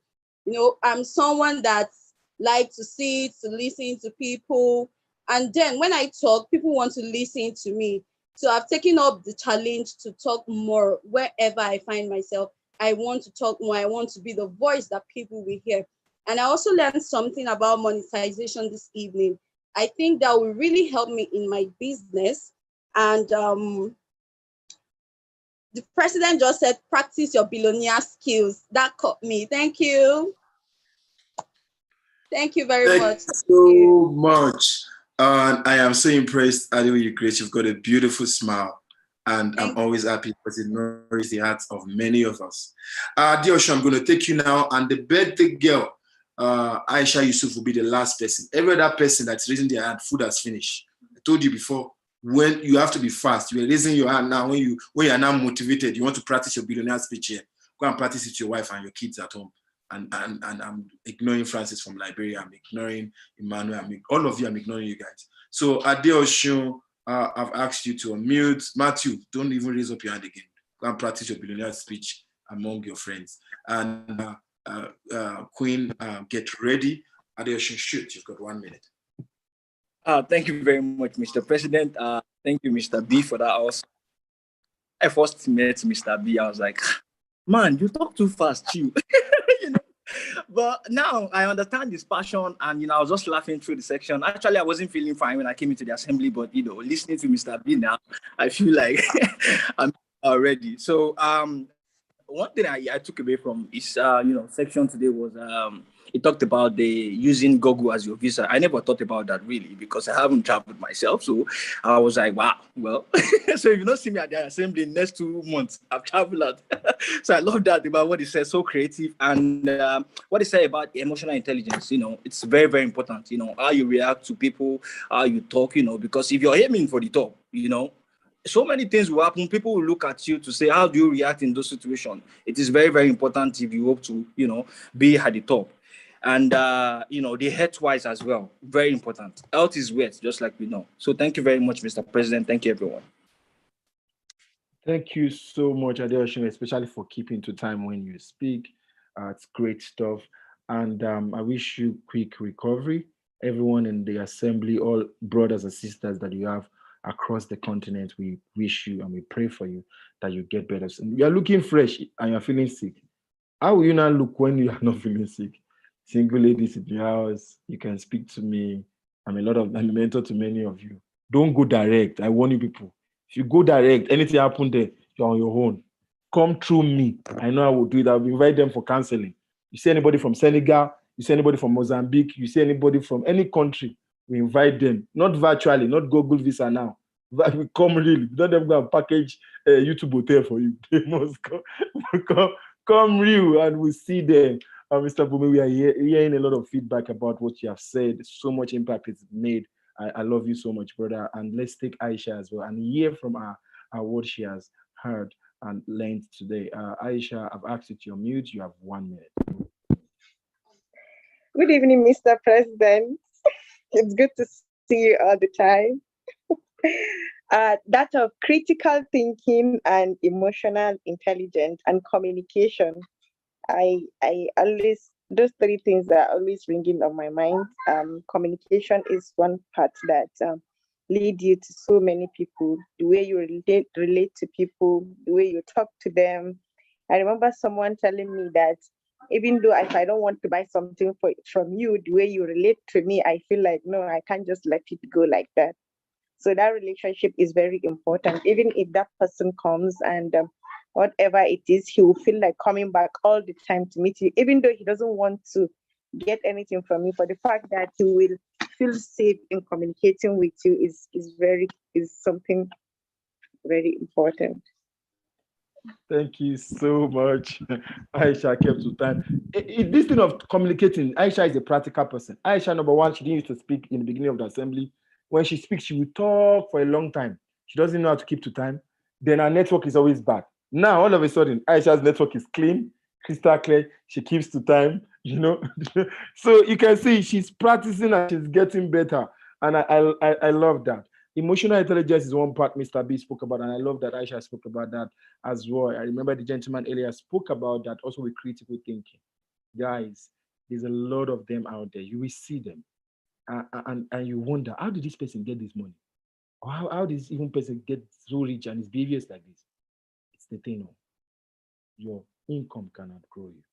I'm someone that likes to sit, to listen to people. And then when I talk, people want to listen to me. So I've taken up the challenge to talk more wherever I find myself. I want to talk more. I want to be the voice that people will hear. And I also learned something about monetization this evening. I think that will really help me in my business. And the president just said, practice your billionaire skills. That caught me. Thank you. Thank you very much. Thank you so much. I am so impressed. A.Y.E Grace, you've got a beautiful smile. And I'm always happy because it nourishes the hearts of many of us. Diosha, I'm going to take you now. And the birthday girl, Aisha Yusuf, will be the last person. Every other person that's raising their hand, food has finished. I told you before, when you have to be fast, you are raising your hand now. When you are now motivated, you want to practice your billionaire speech here. Go and practice it with your wife and your kids at home. And I'm ignoring Francis from Liberia. I'm ignoring Emmanuel. All of you, I'm ignoring you guys. So Adeoshun, I've asked you to unmute. Matthew, don't even raise up your hand again. Go and practice your billionaire speech among your friends. And Queen, get ready. Adeosun, shoot, you've got 1 minute. Thank you very much, Mr. President. Thank you, Mr. B, for that. Also, I first met Mr. B, I was like, man, you talk too fast, you. you know? But now I understand his passion, and I was just laughing through the section. Actually, I wasn't feeling fine when I came into the assembly, but listening to Mr. B now, I feel like I'm ready. So one thing I took away from his section today was it talked about the using Google as your visa. I never thought about that really because I haven't traveled myself. So I was like, wow, well, so if you don't see me at the assembly in the next 2 months, I've traveled out. So I love that about what he said, so creative. And what he said about emotional intelligence, it's very, very important, how you react to people, how you talk, because if you're aiming for the top, so many things will happen. People will look at you to say, how do you react in those situations? It is very, very important if you hope to, be at the top. And, the health-wise as well, very important. Health is wealth, just like we know. So thank you very much, Mr. President. Thank you, everyone. Thank you so much, Adeosun, especially for keeping to time when you speak. It's great stuff. And I wish you quick recovery. Everyone in the assembly, all brothers and sisters that you have across the continent, we wish you and we pray for you that you get better. You are looking fresh and you're feeling sick. How will you not look when you are not feeling sick? Single ladies in the house, you can speak to me. I'm a mentor to many of you. Don't go direct. I warn you people. If you go direct, anything happen there, you're on your own. Come through me. I know I will do it. I'll invite them for counseling. You see anybody from Senegal, you see anybody from Mozambique, you see anybody from any country, we invite them. Not virtually, not Google Visa now. But we come really. Don't them go and package a YouTube hotel for you. They must come real and we see them. Mr. Bumi, we are hearing a lot of feedback about what you have said. So much impact it's made. I love you so much, brother. And let's take Aisha as well and hear from her what she has heard and learned today. Aisha, I've asked you to unmute. You have 1 minute. Good evening, Mr. President. It's good to see you all the time. That of critical thinking and emotional intelligence and communication. I always, those three things are always ringing on my mind. Communication is one part that lead you to so many people. The way you relate to people, the way you talk to them. I remember someone telling me that even though if I don't want to buy something from you, the way you relate to me, I feel like, no, I can't just let it go like that. So that relationship is very important. Even if that person comes and whatever it is, he will feel like coming back all the time to meet you, even though he doesn't want to get anything from you. For the fact that he will feel safe in communicating with you is something very important. Thank you so much. Aisha kept to time. This thing of communicating, Aisha is a practical person. Aisha, number one, she didn't used to speak in the beginning of the assembly. When she speaks, she will talk for a long time. She doesn't know how to keep to time. Then her network is always bad. Now, all of a sudden, Aisha's network is clean, crystal clear. She keeps to time, So you can see she's practicing and she's getting better. And I love that. Emotional intelligence is one part Mr. B spoke about, and I love that Aisha spoke about that as well. I remember the gentleman earlier spoke about that also with critical thinking. Guys, there's a lot of them out there. You will see them. And you wonder, how did this person get this money? Or how did this even person get so rich and his behavior is like this? It's the thing. Your income cannot grow you.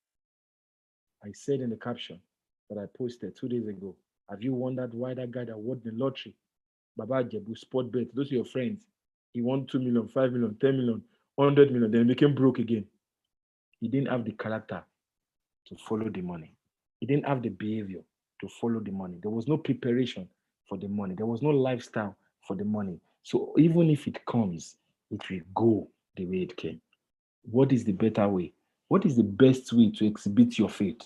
I said in the caption that I posted 2 days ago, have you wondered why that guy that won the lottery, Baba Jebu, sport bet, those are your friends, he won 2 million, 5 million, 10 million, 100 million, then he became broke again. He didn't have the character to follow the money. He didn't have the behavior to follow the money. There was no preparation for the money. There was no lifestyle for the money. So even if it comes, it will go the way it came. What is the better way? What is the best way to exhibit your faith?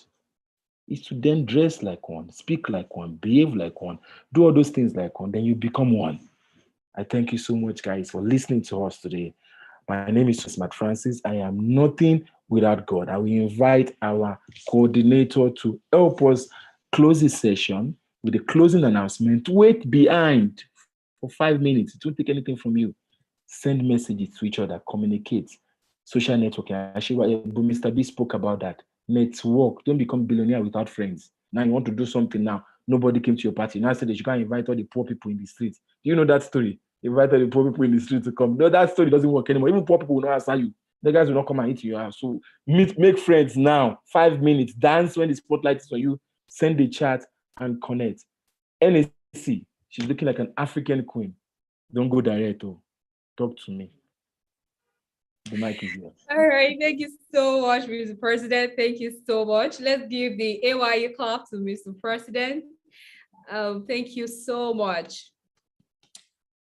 Is to then dress like one, speak like one, behave like one, do all those things like one, then you become one. I thank you so much, guys, for listening to us today. My name is Smart Francis. I am nothing without God. I will invite our coordinator to help us close this session with a closing announcement. Wait behind for 5 minutes. It won't take anything from you. Send messages to each other, communicate. Social networking. Actually, Mr. B spoke about that. Network. Don't become billionaire without friends. Now you want to do something now. Nobody came to your party. Now I said that you can't invite all the poor people in the street. Do you know that story? Invite all the poor people in the street to come. No, that story doesn't work anymore. Even poor people will not answer you. The guys will not come and eat your house. So make friends now. 5 minutes. Dance when the spotlight is on you. Send a chat and connect. NAC, she's looking like an African queen. Don't go direct. Oh. Talk to me. The mic is yours. All right. Thank you so much, Mr. President. Thank you so much. Let's give the A.Y.E clap to Mr. President. Thank you so much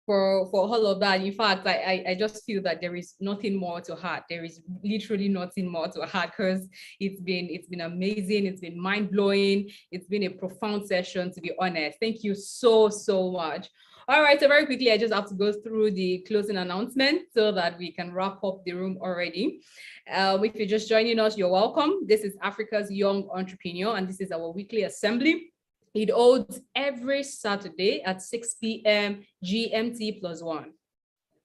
for all of that. In fact, I just feel that there is nothing more to add. There is literally nothing more to add because it's been amazing. It's been mind-blowing. It's been a profound session, to be honest. Thank you so much. All right, so very quickly, I just have to go through the closing announcement so that we can wrap up the room already. If you're just joining us, you're welcome. This is Africa's Young Entrepreneur, and this is our weekly assembly. It holds every Saturday at 6 p.m. GMT +1.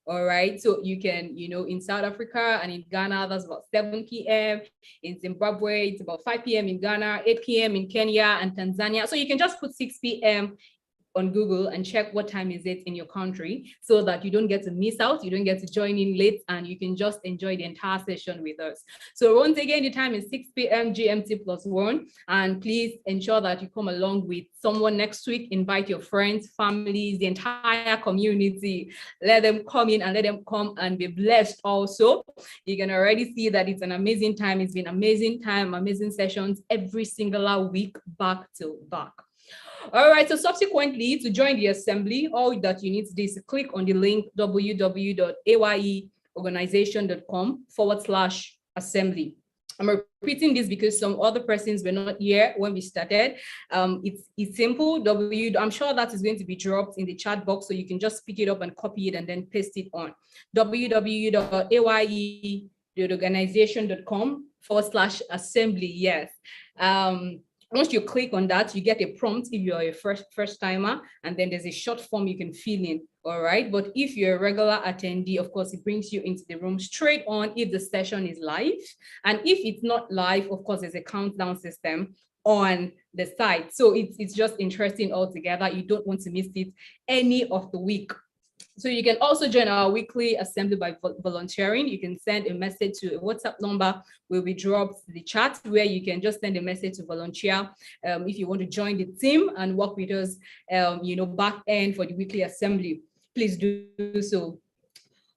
All right, so you can, in South Africa and in Ghana, that's about 7 p.m. In Zimbabwe, it's about 5 p.m. in Ghana, 8 p.m. in Kenya and Tanzania. So you can just put 6 p.m. on Google and check what time is it in your country so that you don't get to miss out, you don't get to join in late, and you can just enjoy the entire session with us. So once again, the time is 6 p.m. GMT +1, and please ensure that you come along with someone next week. Invite your friends, families, the entire community. Let them come in and let them come and be blessed also. You can already see that it's an amazing time. It's been amazing time, amazing sessions every single week, back to back. All right, so subsequently, to join the assembly, all that you need to do is click on the link www.ayeorganization.com/assembly. I'm repeating this because some other persons were not here when we started. It's simple. I'm sure that is going to be dropped in the chat box, so you can just pick it up and copy it and then paste it on www.ayeorganization.com/assembly. Yes. Once you click on that, you get a prompt if you're a first timer, and then there's a short form you can fill in. All right. But if you're a regular attendee, of course, it brings you into the room straight on if the session is live. And if it's not live, of course, there's a countdown system on the site. So it's just interesting altogether. You don't want to miss it any of the week. So you can also join our weekly assembly by volunteering. You can send a message to a WhatsApp number will be dropped in the chat, where you can just send a message to volunteer if you want to join the team and work with us, back end for the weekly assembly. Please do so.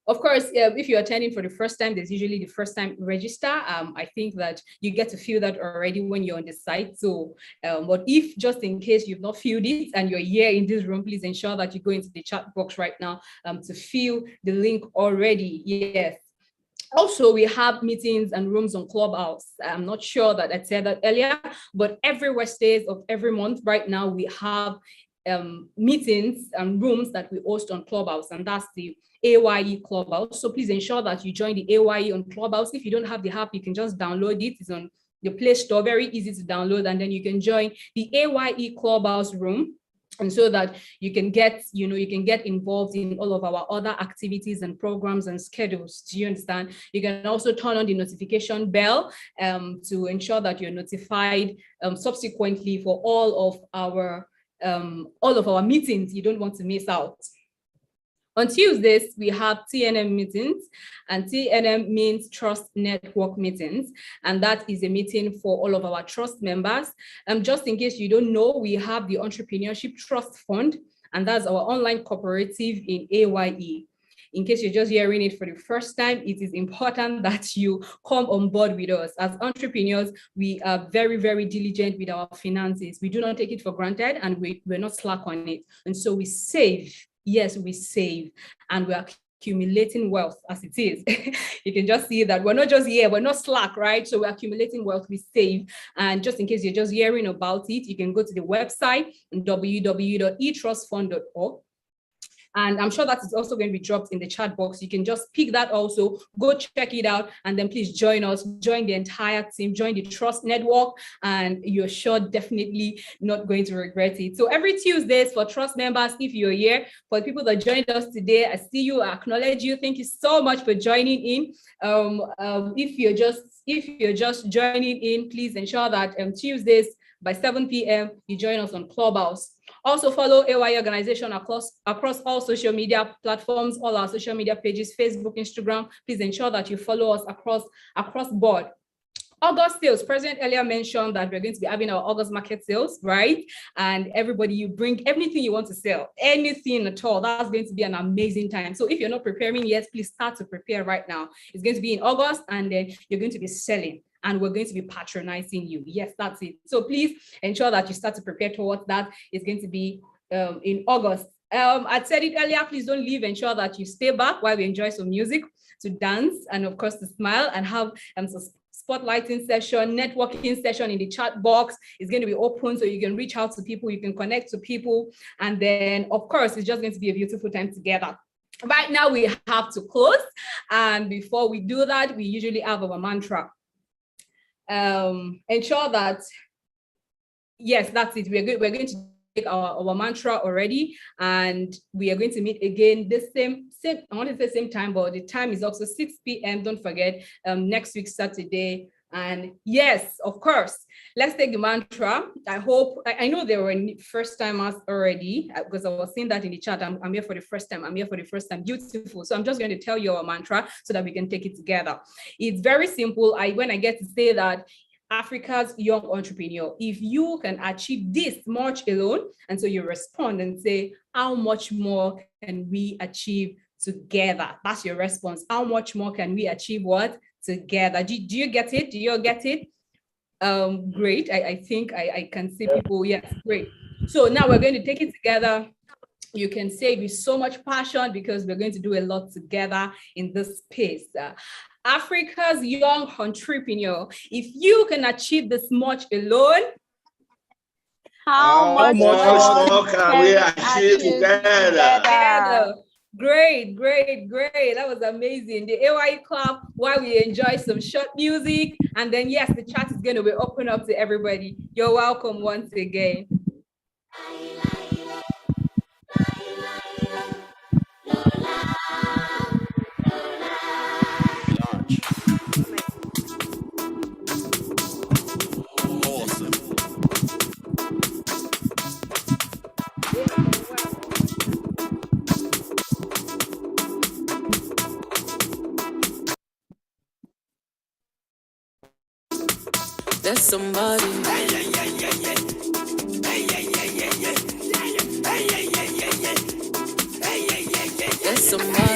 Of course, if you're attending for the first time, there's usually the first time register. I think that you get to feel that already when you're on the site. So, but if just in case you've not filled it and you're here in this room, please ensure that you go into the chat box right now to fill the link already. Yes. Also, we have meetings and rooms on Clubhouse. I'm not sure that I said that earlier, but every Wednesdays of every month right now, we have meetings and rooms that we host on Clubhouse, and that's the A.Y.E Clubhouse. So please ensure that you join the A.Y.E on Clubhouse. If you don't have the app, you can just download it. It's on the Play Store, very easy to download, and then you can join the A.Y.E Clubhouse room. And so that you can get, you can get involved in all of our other activities and programs and schedules. Do you understand? You can also turn on the notification bell to ensure that you're notified subsequently for all of our meetings. You don't want to miss out. On Tuesdays, we have TNM meetings, and TNM means Trust Network Meetings, and that is a meeting for all of our trust members. Just in case you don't know, we have the Entrepreneurship Trust Fund, and that's our online cooperative in A.Y.E. In case you're just hearing it for the first time, it is important that you come on board with us. As entrepreneurs, we are very, very diligent with our finances. We do not take it for granted, and we're not slack on it. And so we save. Yes, we save, and we're accumulating wealth as it is. You can just see that we're not just here, we're not slack, right? So we're accumulating wealth, we save. And just in case you're just hearing about it, you can go to the website www.etrustfund.org. And I'm sure that is also going to be dropped in the chat box. You can just pick that also, go check it out, and then please join us, join the entire team, join the Trust Network, and you're sure definitely not going to regret it. So every Tuesdays for Trust members, if you're here, for the people that joined us today, I see you, I acknowledge you. Thank you so much for joining in. If you're just if you're just joining in, please ensure that Tuesdays by 7 p.m. you join us on Clubhouse. Also follow A.Y.E organization across all social media platforms, all our social media pages, Facebook, Instagram. Please ensure that you follow us across board. August sales, President earlier mentioned that we're going to be having our August market sales, right? And everybody, you bring everything you want to sell, anything at all. That's going to be an amazing time. So if you're not preparing yet, please start to prepare right now. It's going to be in August, and then you're going to be selling, and we're going to be patronizing you. Yes, that's it. So please ensure that you start to prepare towards that. It's going to be in August. I said it earlier, please don't leave. Ensure that you stay back while we enjoy some music, to dance, and of course to smile and have some spotlighting session, networking session in the chat box is going to be open, so you can reach out to people, you can connect to people, and then of course it's just going to be a beautiful time together. Right now we have to close, and before we do that, we usually have our mantra. Ensure that, yes, that's it. We're going to take our mantra already, and we are going to meet again this same I want to say same time, but the time is also 6 p.m. Don't forget, next week Saturday. And yes, of course, let's take the mantra. I know there were first timers already, because I was seeing that in the chat. I'm here for the first time. I'm here for the first time. Beautiful. So I'm just going to tell you our mantra so that we can take it together. It's very simple. When I get to say that, Africa's young entrepreneur, if you can achieve this much alone, and so you respond and say, how much more can we achieve together? That's your response. How much more can we achieve what? Together. Do you get it? Do you all get it? Great. I think I can see people. Yes, great. So now we're going to take it together. You can say it with so much passion, because we're going to do a lot together in this space. Africa's young entrepreneur, if you can achieve this much alone, how much more can we achieve together? Great. That was amazing. The A.Y.E clap while we enjoy some short music. And then, yes, the chat is going to be open up to everybody. You're welcome once again. There's somebody. There's somebody.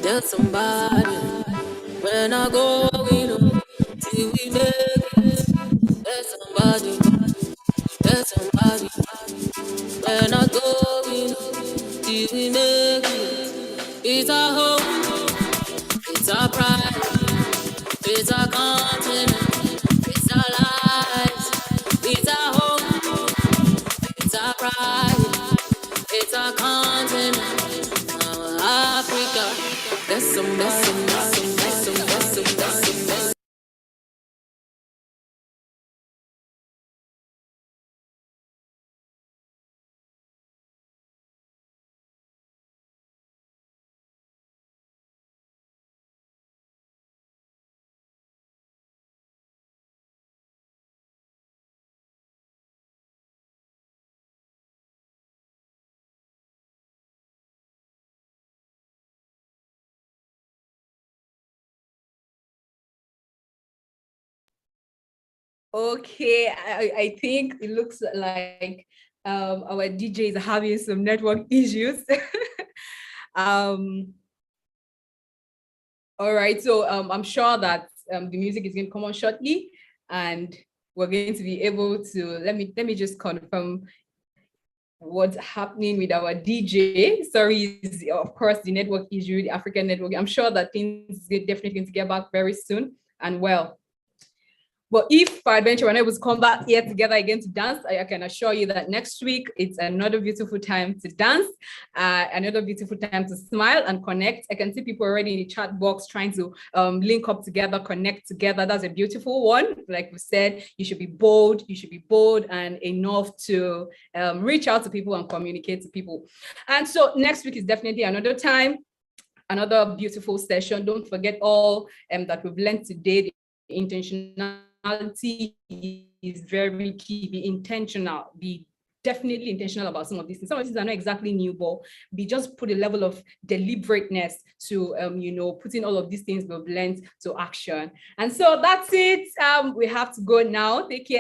There's somebody. When I go, we know till we make it. There's somebody. There's somebody. When I go, we know till we make it. It's our home. It's our pride. It's our continent. It's our lives. It's our home. It's our pride. It's our continent. Africa. There's somebody. Okay, I think it looks like our DJ is having some network issues. All right, so I'm sure that the music is going to come on shortly, and we're going to be able to, let me just confirm what's happening with our DJ. Sorry, of course, the network issue, the African network. I'm sure that things are definitely going to get back very soon. And well, but if for adventure we're not able to come back here together again to dance, I can assure you that next week it's another beautiful time to dance, another beautiful time to smile and connect. I can see people already in the chat box trying to link up together, connect together. That's a beautiful one. Like we said, you should be bold. You should be bold and enough to reach out to people and communicate to people. And so next week is definitely another time, another beautiful session. Don't forget all that we've learned today. The intentionality is very key. Be intentional. Be definitely intentional about some of these things. Some of these are not exactly new, but we just put a level of deliberateness to putting all of these things we've learned to action. And so that's it. We have to go now. Take care.